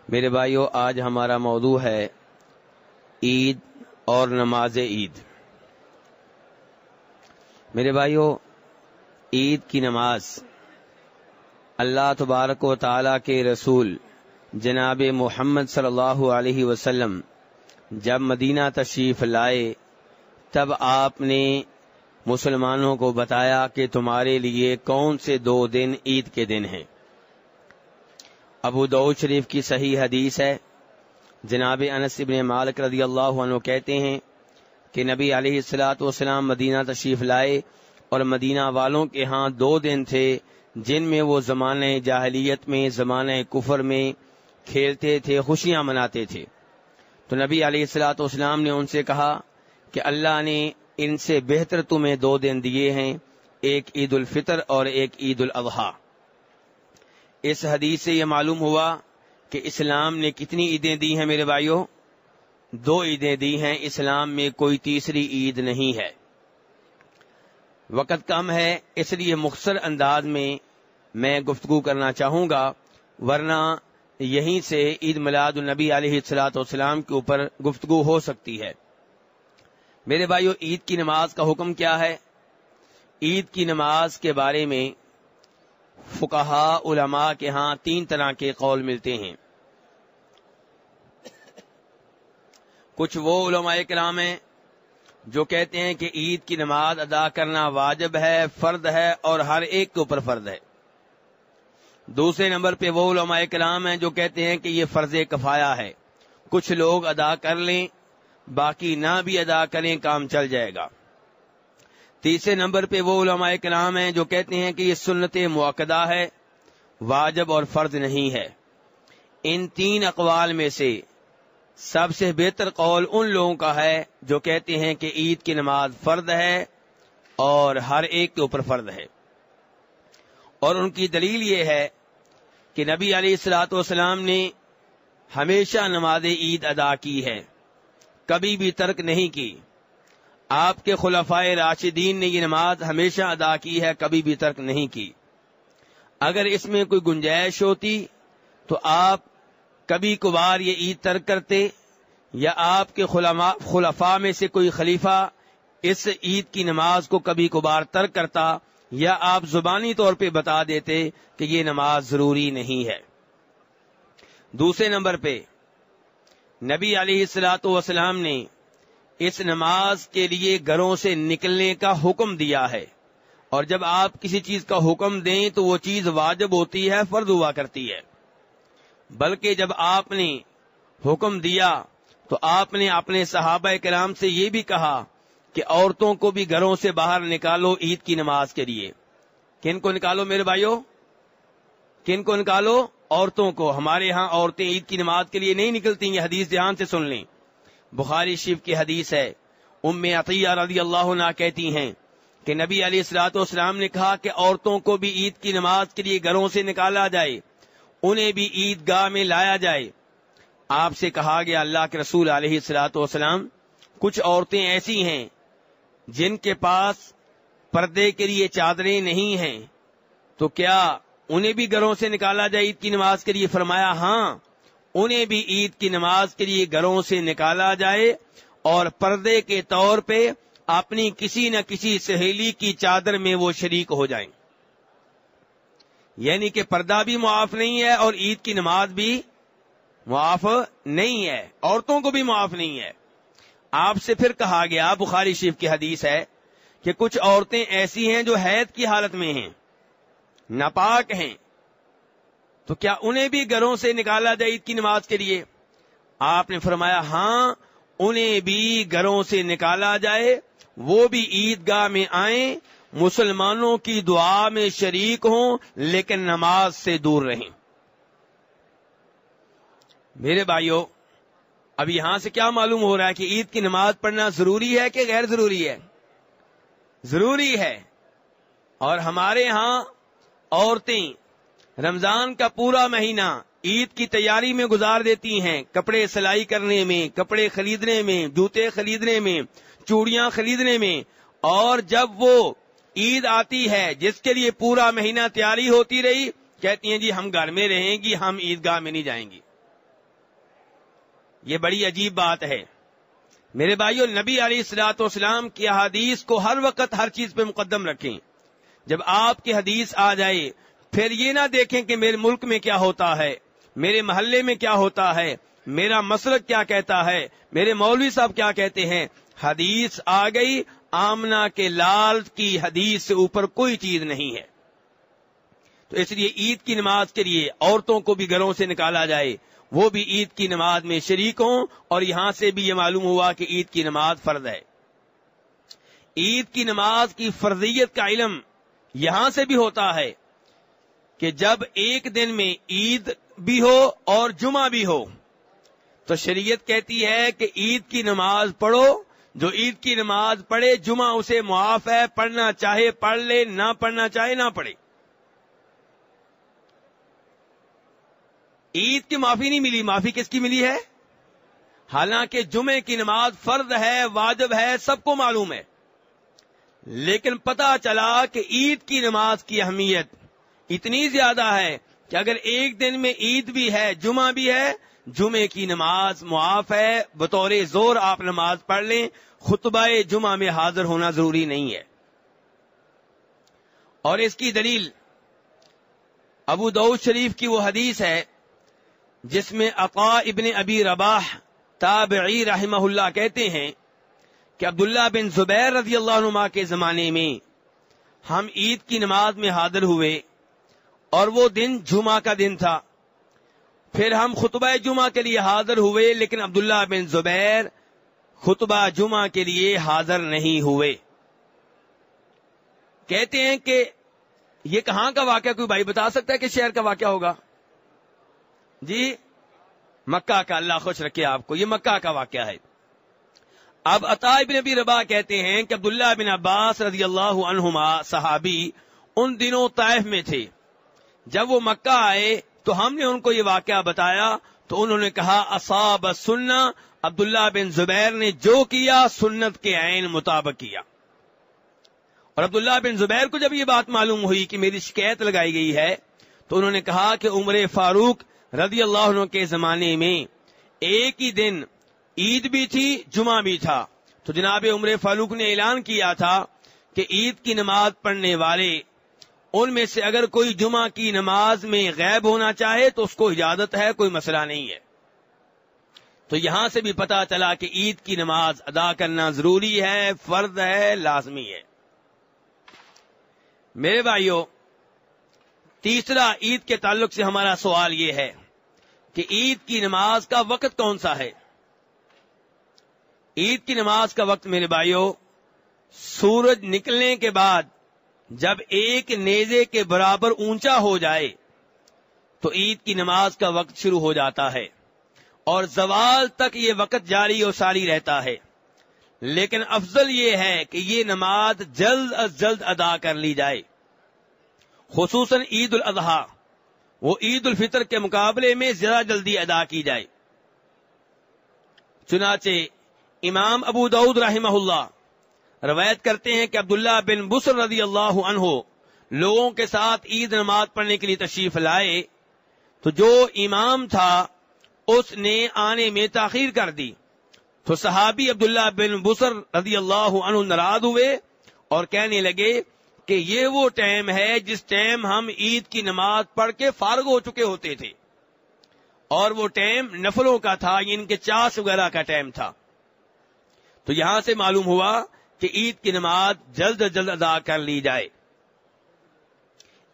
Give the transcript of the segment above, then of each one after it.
میرے بھائیو، آج ہمارا موضوع ہے عید اور نماز عید۔ میرے بھائیو، عید کی نماز اللہ تبارک و تعالی کے رسول جناب محمد صلی اللہ علیہ وسلم جب مدینہ تشریف لائے تب آپ نے مسلمانوں کو بتایا کہ تمہارے لیے کون سے 2 دن عید کے دن ہیں۔ ابو داؤد شریف کی صحیح حدیث ہے، جناب انس بن مالک رضی اللہ عنہ کہتے ہیں کہ نبی علیہ الصلوۃ والسلام مدینہ تشریف لائے اور مدینہ والوں کے ہاں 2 دن تھے جن میں وہ زمانہ جاہلیت میں، زمانہ کفر میں کھیلتے تھے، خوشیاں مناتے تھے۔ تو نبی علیہ الصلوۃ والسلام نے ان سے کہا کہ اللہ نے ان سے بہتر تمہیں 2 دن دیے ہیں، ایک عید الفطر اور ایک عید الاضحیٰ۔ اس حدیث سے یہ معلوم ہوا کہ اسلام نے کتنی عیدیں دی ہیں میرے بھائیوں؟ 2 عیدیں دی ہیں، اسلام میں کوئی تیسری عید نہیں ہے۔ وقت کم ہے، اس لیے مختصر انداز میں گفتگو کرنا چاہوں گا، ورنہ یہیں سے عید میلاد النبی علیہ الصلوۃ والسلام کے اوپر گفتگو ہو سکتی ہے۔ میرے بھائیو، عید کی نماز کا حکم کیا ہے؟ عید کی نماز کے بارے میں فقہاء علماء کے ہاں 3 طرح کے قول ملتے ہیں۔ کچھ وہ علماء کرام ہیں جو کہتے ہیں کہ عید کی نماز ادا کرنا واجب ہے، فرض ہے اور ہر ایک کے اوپر فرض ہے۔ دوسرے نمبر پہ وہ علماء کرام ہیں جو کہتے ہیں کہ یہ فرض کفایہ ہے، کچھ لوگ ادا کر لیں، باقی نہ بھی ادا کریں، کام چل جائے گا۔ تیسرے نمبر پہ وہ علماء کرام ہیں جو کہتے ہیں کہ یہ سنت مؤکدہ ہے، واجب اور فرض نہیں ہے۔ ان 3 اقوال میں سے سب سے بہتر قول ان لوگوں کا ہے جو کہتے ہیں کہ عید کی نماز فرض ہے اور ہر ایک کے اوپر فرض ہے، اور ان کی دلیل یہ ہے کہ نبی علیہ الصلوۃ والسلام نے ہمیشہ نماز عید ادا کی ہے، کبھی بھی ترک نہیں کی۔ آپ کے خلفائے راشدین نے یہ نماز ہمیشہ ادا کی ہے، کبھی بھی ترک نہیں کی۔ اگر اس میں کوئی گنجائش ہوتی تو آپ کبھی کبھار یہ عید ترک کرتے، یا آپ کے خلفاء میں سے کوئی خلیفہ اس عید کی نماز کو کبھی کبھار ترک کرتا، یا آپ زبانی طور پہ بتا دیتے کہ یہ نماز ضروری نہیں ہے۔ دوسرے نمبر پہ نبی علیہ الصلوۃ والسلام نے اس نماز کے لیے گھروں سے نکلنے کا حکم دیا ہے، اور جب آپ کسی چیز کا حکم دیں تو وہ چیز واجب ہوتی ہے، فرض ہوا کرتی ہے۔ بلکہ جب آپ نے حکم دیا تو آپ نے اپنے صحابہ کرام سے یہ بھی کہا کہ عورتوں کو بھی گھروں سے باہر نکالو عید کی نماز کے لیے۔ کن کو نکالو میرے بھائیو؟ کن کو نکالو؟ عورتوں کو۔ ہمارے ہاں عورتیں عید کی نماز کے لیے نہیں نکلتی، یہ حدیث دھیان سے سن لیں، بخاری شریف کی حدیث ہے۔ ام عطیہ رضی اللہ عنہا کہتی ہیں کہ نبی علیہ الصلوۃ والسلام نے کہا کہ عورتوں کو بھی عید کی نماز کے لیے گھروں سے نکالا جائے، انہیں بھی عیدگاہ میں لایا جائے۔ آپ سے کہا گیا اللہ کے رسول علیہ الصلوۃ والسلام، کچھ عورتیں ایسی ہیں جن کے پاس پردے کے لیے چادریں نہیں ہیں، تو کیا انہیں بھی گھروں سے نکالا جائے عید کی نماز کے لیے؟ فرمایا ہاں، انہیں بھی عید کی نماز کے لیے گھروں سے نکالا جائے، اور پردے کے طور پہ اپنی کسی نہ کسی سہیلی کی چادر میں وہ شریک ہو جائیں۔ یعنی کہ پردہ بھی معاف نہیں ہے اور عید کی نماز بھی معاف نہیں ہے، عورتوں کو بھی معاف نہیں ہے۔ آپ سے پھر کہا گیا، بخاری شریف کی حدیث ہے، کہ کچھ عورتیں ایسی ہیں جو حیض کی حالت میں ہیں، ناپاک ہیں، تو کیا انہیں بھی گھروں سے نکالا جائے عید کی نماز کے لیے؟ آپ نے فرمایا ہاں، انہیں بھی گھروں سے نکالا جائے، وہ بھی عیدگاہ میں آئیں، مسلمانوں کی دعا میں شریک ہوں، لیکن نماز سے دور رہیں۔ میرے بھائیو، اب یہاں سے کیا معلوم ہو رہا ہے کہ عید کی نماز پڑھنا ضروری ہے کہ غیر ضروری ہے؟ ضروری ہے۔ اور ہمارے ہاں عورتیں رمضان کا پورا مہینہ عید کی تیاری میں گزار دیتی ہیں، کپڑے سلائی کرنے میں، کپڑے خریدنے میں، جوتے خریدنے میں، چوڑیاں خریدنے میں، اور جب وہ عید آتی ہے جس کے لیے پورا مہینہ تیاری ہوتی رہی، کہتی ہیں جی ہم گھر میں رہیں گی، ہم عیدگاہ میں نہیں جائیں گی۔ یہ بڑی عجیب بات ہے میرے بھائیو. نبی علیہ الصلوۃ والسلام کی حدیث کو ہر وقت ہر چیز پہ مقدم رکھیں. جب آپ کی حدیث آ جائے پھر یہ نہ دیکھیں کہ میرے ملک میں کیا ہوتا ہے, میرے محلے میں کیا ہوتا ہے, میرا مسلک کیا کہتا ہے, میرے مولوی صاحب کیا کہتے ہیں. حدیث آ گئی, آمنہ کے لال کی حدیث سے اوپر کوئی چیز نہیں ہے. تو اس لیے عید کی نماز کے لیے عورتوں کو بھی گھروں سے نکالا جائے, وہ بھی عید کی نماز میں شریک ہوں. اور یہاں سے بھی یہ معلوم ہوا کہ عید کی نماز فرض ہے. عید کی نماز کی فرضیت کا علم یہاں سے بھی ہوتا ہے کہ جب ایک دن میں عید بھی ہو اور جمعہ بھی ہو تو شریعت کہتی ہے کہ عید کی نماز پڑھو. جو عید کی نماز پڑھے جمعہ اسے معاف ہے, پڑھنا چاہے پڑھ لے, نہ پڑھنا چاہے نہ پڑھے. عید کی معافی نہیں ملی, معافی کس کی ملی ہے؟ حالانکہ جمعے کی نماز فرض ہے, واجب ہے, سب کو معلوم ہے. لیکن پتہ چلا کہ عید کی نماز کی اہمیت اتنی زیادہ ہے کہ اگر ایک دن میں عید بھی ہے جمعہ بھی ہے, جمعے کی نماز معاف ہے, بطور زور آپ نماز پڑھ لیں, خطبہ جمعہ میں حاضر ہونا ضروری نہیں ہے. اور اس کی دلیل ابو داؤد شریف کی وہ حدیث ہے جس میں عطاء ابن ابی رباح تابعی رحمہ اللہ کہتے ہیں کہ عبداللہ بن زبیر رضی اللہ عنہ کے زمانے میں ہم عید کی نماز میں حاضر ہوئے اور وہ دن جمعہ کا دن تھا. پھر ہم خطبہ جمعہ کے لیے حاضر ہوئے, لیکن عبداللہ بن زبیر خطبہ جمعہ کے لیے حاضر نہیں ہوئے. کہتے ہیں کہ یہ کہاں کا واقعہ, کوئی بھائی بتا سکتا ہے کہ شہر کا واقعہ ہوگا؟ جی مکہ کا. اللہ خوش رکھے آپ کو, یہ مکہ کا واقعہ ہے. اب عطاء ابن ابی رباح کہتے ہیں کہ عبداللہ بن عباس رضی اللہ عنہما صحابی ان دنوں طائف میں تھے. جب وہ مکہ آئے تو ہم نے ان کو یہ واقعہ بتایا تو انہوں نے کہا اصاب السنہ, عبداللہ بن زبیر نے جو کیا سنت کے عین مطابق کیا. اور عبداللہ بن زبیر کو جب یہ بات معلوم ہوئی کہ میری شکایت لگائی گئی ہے تو انہوں نے کہا کہ عمر فاروق رضی اللہ عنہ کے زمانے میں ایک ہی دن عید بھی تھی جمعہ بھی تھا, تو جناب عمر فاروق نے اعلان کیا تھا کہ عید کی نماز پڑھنے والے ان میں سے اگر کوئی جمعہ کی نماز میں غائب ہونا چاہے تو اس کو اجازت ہے, کوئی مسئلہ نہیں ہے. تو یہاں سے بھی پتہ چلا کہ عید کی نماز ادا کرنا ضروری ہے, فرض ہے, لازمی ہے. میرے بھائیو, تیسرا عید کے تعلق سے ہمارا سوال یہ ہے کہ عید کی نماز کا وقت کون سا ہے؟ عید کی نماز کا وقت میرے بھائیو سورج نکلنے کے بعد جب ایک نیزے کے برابر اونچا ہو جائے تو عید کی نماز کا وقت شروع ہو جاتا ہے, اور زوال تک یہ وقت جاری و ساری رہتا ہے. لیکن افضل یہ ہے کہ یہ نماز جلد از جلد ادا کر لی جائے, خصوصاً عید الاضحیٰ, وہ عید الفطر کے مقابلے میں زیادہ جلدی ادا کی جائے. چنانچہ امام ابو داؤد رحمہ اللہ روایت کرتے ہیں کہ عبداللہ بن بسر رضی اللہ عنہ لوگوں کے ساتھ عید نماز پڑھنے کے لیے تشریف لائے تو جو امام تھا اس نے آنے میں تاخیر کر دی, تو صحابی عبداللہ بن بسر رضی اللہ عنہ ناراض ہوئے اور کہنے لگے کہ یہ وہ ٹائم ہے جس ٹائم ہم عید کی نماز پڑھ کے فارغ ہو چکے ہوتے تھے, اور وہ ٹائم نفلوں کا تھا, ان کے چاس وغیرہ کا ٹائم تھا. تو یہاں سے معلوم ہوا کہ عید کی نماز جلد از جلد ادا کر لی جائے.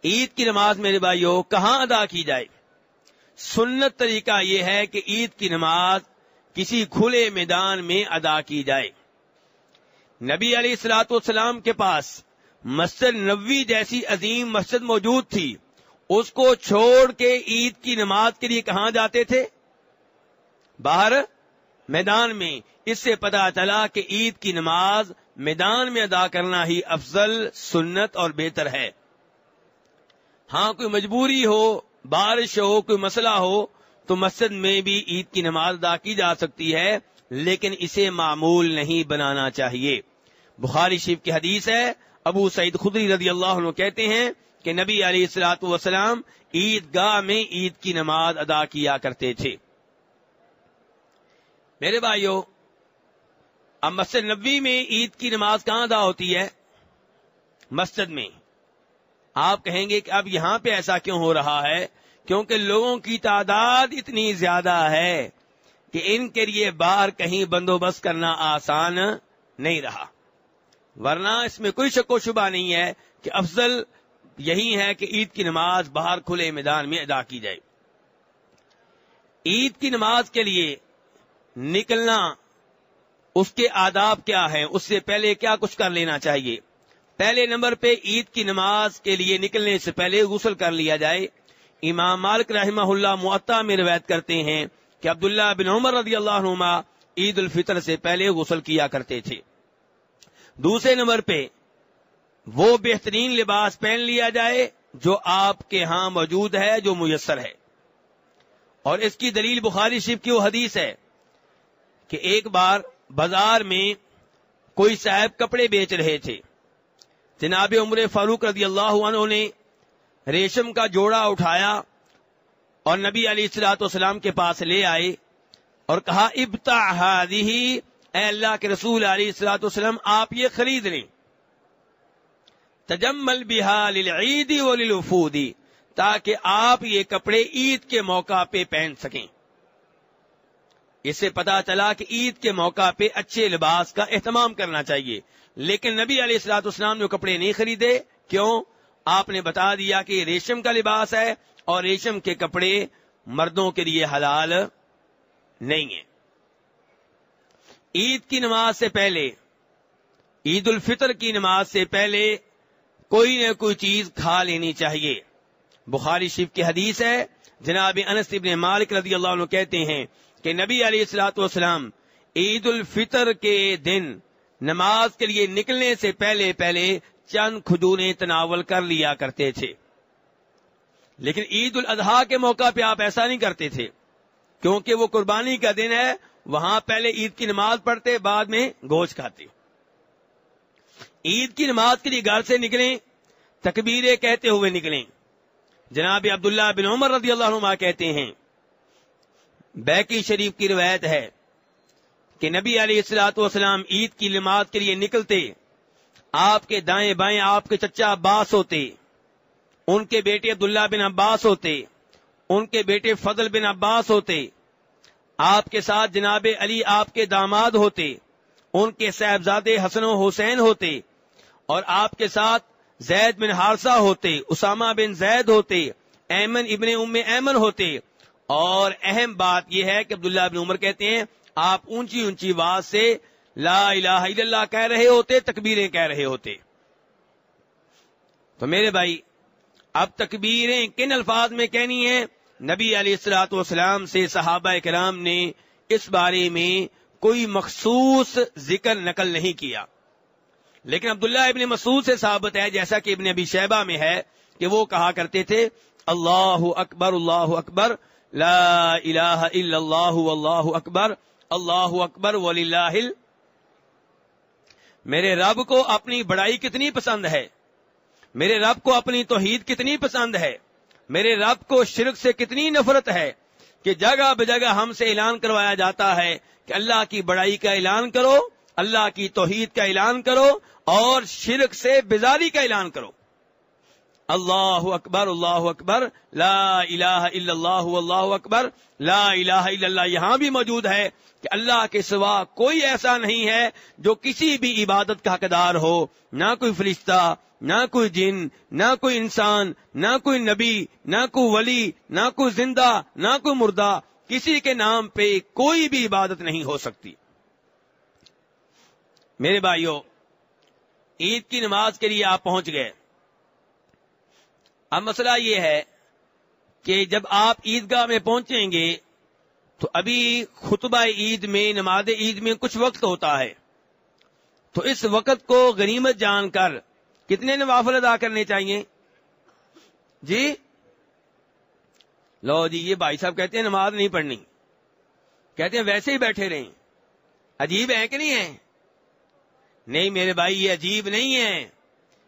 عید کی نماز میرے بھائیو کہاں ادا کی جائے؟ سنت طریقہ یہ ہے کہ عید کی نماز کسی کھلے میدان میں ادا کی جائے. نبی علیہ الصلوۃ والسلام کے پاس مسجد نبوی جیسی عظیم مسجد موجود تھی, اس کو چھوڑ کے عید کی نماز کے لیے کہاں جاتے تھے؟ باہر میدان میں. اس سے پتہ چلا کہ عید کی نماز میدان میں ادا کرنا ہی افضل, سنت اور بہتر ہے. ہاں کوئی مجبوری ہو, بارش ہو, کوئی مسئلہ ہو تو مسجد میں بھی عید کی نماز ادا کی جا سکتی ہے, لیکن اسے معمول نہیں بنانا چاہیے. بخاری شریف کی حدیث ہے, ابو سعید خدری رضی اللہ عنہ کہتے ہیں کہ نبی علیہ الصلوۃ والسلام عید گاہ میں عید کی نماز ادا کیا کرتے تھے. میرے بھائیوں، اب مسجد نبوی میں عید کی نماز کہاں ادا ہوتی ہے؟ مسجد میں۔ آپ کہیں گے کہ اب یہاں پہ ایسا کیوں ہو رہا ہے؟ کیونکہ لوگوں کی تعداد اتنی زیادہ ہے کہ ان کے لیے باہر کہیں بندوبست کرنا آسان نہیں رہا، ورنہ اس میں کوئی شک و شبہ نہیں ہے کہ افضل یہی ہے کہ عید کی نماز باہر کھلے میدان میں ادا کی جائے۔ عید کی نماز کے لیے نکلنا، اس کے آداب کیا ہیں؟ اس سے پہلے کیا کچھ کر لینا چاہیے؟ پہلے نمبر پہ عید کی نماز کے لیے نکلنے سے پہلے غسل کر لیا جائے۔ امام مالک رحمہ اللہ موطا میں روایت کرتے ہیں کہ عبداللہ بن عمر رضی اللہ عنہما عید الفطر سے پہلے غسل کیا کرتے تھے۔ دوسرے نمبر پہ وہ بہترین لباس پہن لیا جائے جو آپ کے ہاں موجود ہے، جو میسر ہے، اور اس کی دلیل بخاری شریف کی وہ حدیث ہے کہ ایک بار بازار میں کوئی صاحب کپڑے بیچ رہے تھے۔ جناب عمر فاروق رضی اللہ عنہ نے ریشم کا جوڑا اٹھایا اور نبی علیہ الصلوۃ والسلام کے پاس لے آئے اور کہا ابتع ہذہ، اے اللہ کے رسول علیہ الصلوۃ والسلام آپ یہ خرید لیں، تجمل بها للعید وللوفود، تاکہ آپ یہ کپڑے عید کے موقع پہ پہن سکیں۔ اس سے پتا چلا کہ عید کے موقع پہ اچھے لباس کا اہتمام کرنا چاہیے، لیکن نبی علیہ الصلوۃ والسلام نے کپڑے نہیں خریدے۔ کیوں؟ آپ نے بتا دیا کہ یہ ریشم کا لباس ہے اور ریشم کے کپڑے مردوں کے لیے حلال نہیں ہیں۔ عید کی نماز سے پہلے، عید الفطر کی نماز سے پہلے کوئی نہ کوئی چیز کھا لینی چاہیے۔ بخاری شریف کی حدیث ہے، جناب انس بن مالک رضی اللہ عنہ کہتے ہیں کہ نبی علیہ الصلوۃ والسلام عید الفطر کے دن نماز کے لیے نکلنے سے پہلے چند کھجوریں تناول کر لیا کرتے تھے، لیکن عید الاضحیٰ کے موقع پہ آپ ایسا نہیں کرتے تھے، کیونکہ وہ قربانی کا دن ہے، وہاں پہلے عید کی نماز پڑھتے، بعد میں گوشت کھاتے۔ عید کی نماز کے لیے گھر سے نکلیں، تکبیریں کہتے ہوئے نکلیں۔ جناب عبداللہ بن عمر رضی اللہ عنہما کہتے ہیں، بیہقی شریف کی روایت ہے کہ نبی علیہ الصلوۃ والسلام عید کی نماز کے لیے نکلتے، آپ کے دائیں بائیں آپ کے چچا عباس ہوتے، ان کے بیٹے عبداللہ بن عباس ہوتے، ان کے بیٹے فضل بن عباس ہوتے، آپ کے ساتھ جناب علی آپ کے داماد ہوتے، ان کے صاحبزادے حسن و حسین ہوتے، اور آپ کے ساتھ زید بن حارثہ ہوتے، اسامہ بن زید ہوتے، ایمن ابن ام ایمن ہوتے، اور اہم بات یہ ہے کہ عبداللہ بن عمر کہتے ہیں آپ اونچی اونچی آواز سے لا الہ الا اللہ کہہ رہے ہوتے، تکبیریں کہہ رہے ہوتے۔ تو میرے بھائی، اب تکبیریں کن الفاظ میں کہنی ہیں؟ نبی علیہ الصلوۃ والسلام سے صحابہ کرام نے اس بارے میں کوئی مخصوص ذکر نقل نہیں کیا، لیکن عبداللہ ابن مسعود سے ثابت ہے، جیسا کہ ابن ابی شیبہ میں ہے، کہ وہ کہا کرتے تھے اللہ اکبر لا الہ الا اللہ اللہ اکبر وللہ میرے رب کو اپنی بڑائی کتنی پسند ہے، میرے رب کو اپنی توحید کتنی پسند ہے، میرے رب کو شرک سے کتنی نفرت ہے کہ جگہ بجگہ ہم سے اعلان کروایا جاتا ہے کہ اللہ کی بڑائی کا اعلان کرو، اللہ کی توحید کا اعلان کرو، اور شرک سے بیزاری کا اعلان کرو۔ اللہ اکبر لا الہ الا اللہ واللہ اکبر لا الہ الا اللہ، یہاں بھی موجود ہے کہ اللہ کے سوا کوئی ایسا نہیں ہے جو کسی بھی عبادت کا حقدار ہو، نہ کوئی فرشتہ، نہ کوئی جن، نہ کوئی انسان، نہ کوئی نبی، نہ کوئی ولی، نہ کوئی زندہ، نہ کوئی مردہ، کسی کے نام پہ کوئی بھی عبادت نہیں ہو سکتی۔ میرے بھائیو، عید کی نماز کے لیے آپ پہنچ گئے۔ اب مسئلہ یہ ہے کہ جب آپ عیدگاہ میں پہنچیں گے تو ابھی خطبہ عید میں، نماز عید میں کچھ وقت ہوتا ہے، تو اس وقت کو غنیمت جان کر کتنے نوافل ادا کرنے چاہیے؟ جی لو جی، یہ بھائی صاحب کہتے ہیں نماز نہیں پڑھنی، کہتے ہیں ویسے ہی بیٹھے رہیں۔ عجیب ہے کہ نہیں ہے؟ نہیں میرے بھائی، یہ عجیب نہیں ہے،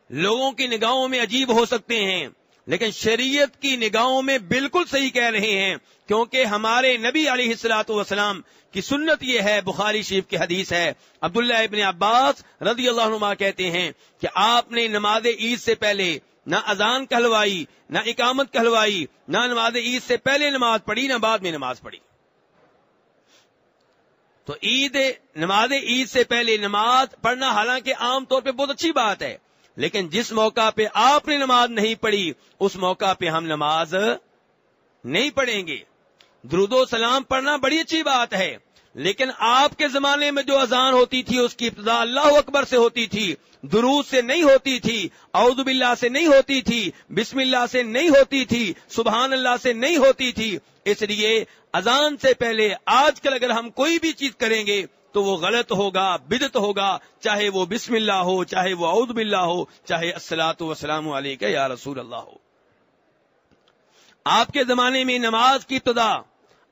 لوگوں کی نگاہوں میں عجیب ہو سکتے ہیں، لیکن شریعت کی نگاہوں میں بالکل صحیح کہہ رہے ہیں، کیونکہ ہمارے نبی علیہ الصلوۃ والسلام کی سنت یہ ہے، بخاری شریف کی حدیث ہے، عبداللہ ابن عباس رضی اللہ عنہما کہتے ہیں کہ آپ نے نماز عید سے پہلے نہ اذان کہلوائی، نہ اقامت کہلوائی، نہ نماز عید سے پہلے نماز پڑھی، نہ بعد میں نماز پڑھی۔ تو نماز عید سے پہلے نماز پڑھنا حالانکہ عام طور پہ بہت اچھی بات ہے، لیکن جس موقع پہ آپ نے نماز نہیں پڑھی اس موقع پہ ہم نماز نہیں پڑھیں گے۔ درود و سلام پڑھنا بڑی اچھی بات ہے، لیکن آپ کے زمانے میں جو اذان ہوتی تھی اس کی ابتدا اللہ اکبر سے ہوتی تھی، درود سے نہیں ہوتی تھی، اعوذ باللہ سے نہیں ہوتی تھی، بسم اللہ سے نہیں ہوتی تھی، سبحان اللہ سے نہیں ہوتی تھی۔ اس لیے اذان سے پہلے آج کل اگر ہم کوئی بھی چیز کریں گے تو وہ غلط ہوگا، بدعت ہوگا، چاہے وہ بسم اللہ ہو، چاہے وہ اعوذ باللہ ہو، چاہے الصلاۃ والسلام علیک یا رسول اللہ ہو۔ آپ کے زمانے میں نماز کی ابتدا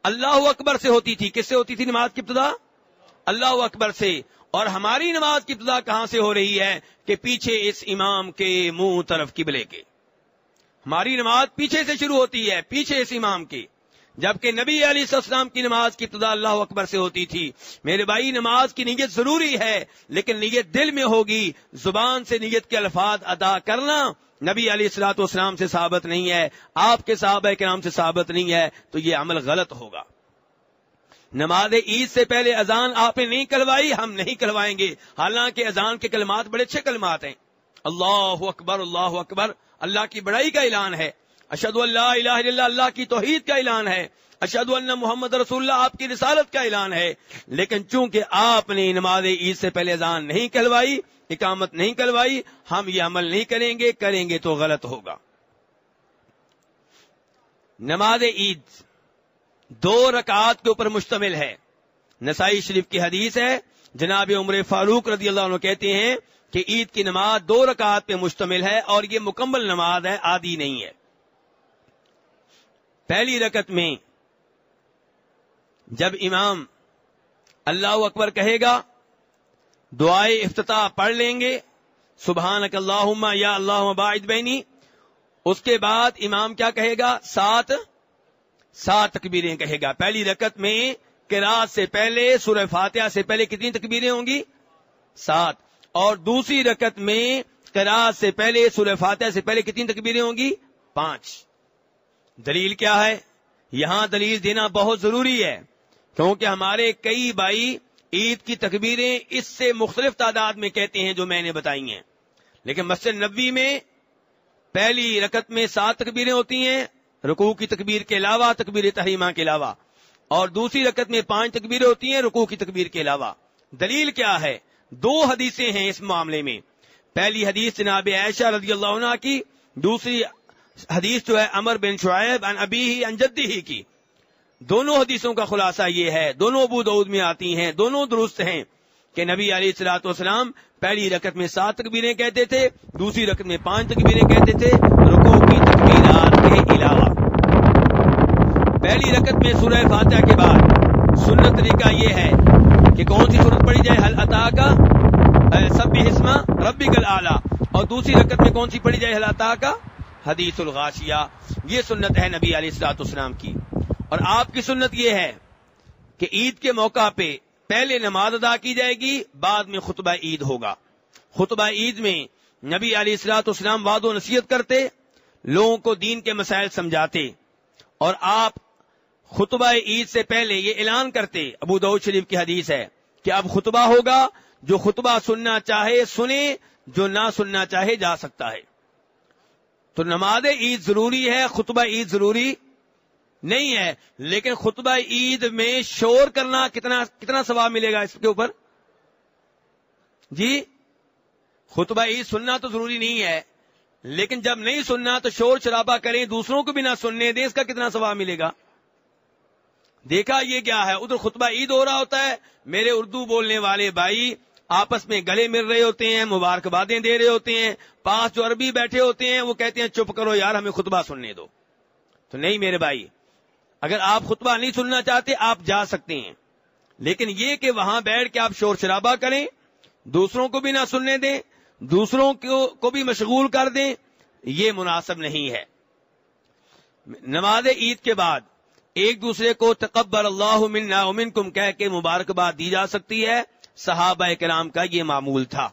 اللہ اکبر سے ہوتی تھی۔ کس سے ہوتی تھی نماز کی ابتدا؟ اللہ اکبر سے۔ اور ہماری نماز کی ابتدا کہاں سے ہو رہی ہے کہ پیچھے اس امام کے منہ طرف قبلے کے۔ ہماری نماز پیچھے سے شروع ہوتی ہے، پیچھے اس امام کے، جبکہ نبی علیہ السلام کی نماز کی ابتدا اللہ اکبر سے ہوتی تھی۔ میرے بھائی، نماز کی نیت ضروری ہے، لیکن نیت دل میں ہوگی، زبان سے نیت کے الفاظ ادا کرنا نبی علیہ الصلوۃ والسلام سے ثابت نہیں ہے، آپ کے صحابہ کرام سے ثابت نہیں ہے، تو یہ عمل غلط ہوگا۔ نماز عید سے پہلے اذان آپ نے نہیں کہلوائی، ہم نہیں کہلوائیں گے، حالانکہ اذان کے کلمات بڑے اچھے کلمات ہیں۔ اللہ اکبر، اللہ اکبر اللہ کی بڑائی کا اعلان ہے، اشہد ان لا الہ الا اللہ اللہ کی توحید کا اعلان ہے، اشہد ان محمد رسول اللہ آپ کی رسالت کا اعلان ہے۔ لیکن چونکہ آپ نے نماز عید سے پہلے اذان نہیں کہلوائی، اقامت نہیں کہلوائی، ہم یہ عمل نہیں کریں گے تو غلط ہوگا۔ نماز عید 2 رکعات کے اوپر مشتمل ہے۔ نسائی شریف کی حدیث ہے، جناب عمر فاروق رضی اللہ عنہ کہتے ہیں کہ عید کی نماز 2 رکعات پہ مشتمل ہے، اور یہ مکمل نماز ہے، آدھی نہیں ہے۔ پہلی رکعت میں جب امام اللہ اکبر کہے گا، دعائے افتتاح پڑھ لیں گے، سبحانک اللہم یا اللہم باعد بینی، اس کے بعد امام کیا کہے گا؟ 7 تکبیریں کہے گا۔ پہلی رکعت میں قرات سے پہلے، سورہ فاتحہ سے پہلے کتنی تکبیریں ہوں گی؟ 7۔ اور دوسری رکعت میں قرات سے پہلے، سورہ فاتحہ سے پہلے کتنی تکبیریں ہوں گی؟ 5۔ دلیل کیا ہے؟ یہاں دلیل دینا بہت ضروری ہے، کیونکہ ہمارے کئی بھائی عید کی تکبیریں اس سے مختلف تعداد میں کہتے ہیں جو میں نے بتائی ہیں، لیکن مسجد نبوی میں پہلی رکعت میں 7 تکبیریں ہوتی ہیں، رکوع کی تکبیر کے علاوہ، تکبیر تحریمہ کے علاوہ، اور دوسری رکعت میں 5 تکبیریں ہوتی ہیں رکوع کی تکبیر کے علاوہ۔ دلیل کیا ہے؟ 2 حدیثیں ہیں اس معاملے میں۔ پہلی حدیث جناب عائشہ رضی اللہ عنہا کی، دوسری حدیث جو ہے عمر بن شعیب عن ابیہ عن جدہ کی۔ دونوں حدیثوں کا خلاصہ یہ ہے، دونوں ابو داؤد میں آتی ہیں، دونوں درست ہیں، کہ نبی علیہ الصلوۃ والسلام پہلی رکعت میں 7 تکبیریں کہتے تھے، دوسری رکعت میں 5 تکبیریں کہتے تھے رکوع کی تکبیرات کے علاوہ۔ پہلی رکعت میں سورہ فاتحہ کے بعد سنت طریقہ یہ ہے کہ کون سی سورت پڑھی جائے؟ هل اتاک سبح اسم ربک الاعلی، اور دوسری رکعت میں کون سی پڑھی جائے؟ هل اتاک حدیث الغاشیہ۔ یہ سنت ہے نبی علیہ الصلوۃ والسلام کی۔ اور آپ کی سنت یہ ہے کہ عید کے موقع پہ پہلے نماز ادا کی جائے گی، بعد میں خطبہ عید ہوگا۔ خطبہ عید میں نبی علیہ الصلوۃ والسلام وعظ و نصیحت کرتے، لوگوں کو دین کے مسائل سمجھاتے، اور آپ خطبہ عید سے پہلے یہ اعلان کرتے، ابو داؤد شریف کی حدیث ہے کہ اب خطبہ ہوگا، جو خطبہ سننا چاہے سنے، جو نہ سننا چاہے جا سکتا ہے۔ تو نماز عید ضروری ہے، خطبہ عید ضروری نہیں ہے، لیکن خطبہ عید میں شور کرنا کتنا ثواب ملے گا اس کے اوپر؟ جی، خطبہ عید سننا تو ضروری نہیں ہے، لیکن جب نہیں سننا تو شور شرابہ کریں، دوسروں کو بھی نہ سننے دیں، اس کا کتنا ثواب ملے گا؟ دیکھا یہ کیا ہے، ادھر خطبہ عید ہو رہا ہوتا ہے، میرے اردو بولنے والے بھائی آپس میں گلے مل رہے ہوتے ہیں، مبارکبادیں دے رہے ہوتے ہیں، پاس جو عربی بیٹھے ہوتے ہیں وہ کہتے ہیں چپ کرو یار، ہمیں خطبہ سننے دو۔ تو نہیں میرے بھائی، اگر آپ خطبہ نہیں سننا چاہتے آپ جا سکتے ہیں، لیکن یہ کہ وہاں بیٹھ کے آپ شور شرابہ کریں، دوسروں کو بھی نہ سننے دیں، دوسروں کو بھی مشغول کر دیں، یہ مناسب نہیں ہے۔ نماز عید کے بعد ایک دوسرے کو تقبل اللہ منا ومنکم کہہ کے مبارکباد دی جا سکتی ہے. صحابہ کرام کا یہ معمول تھا.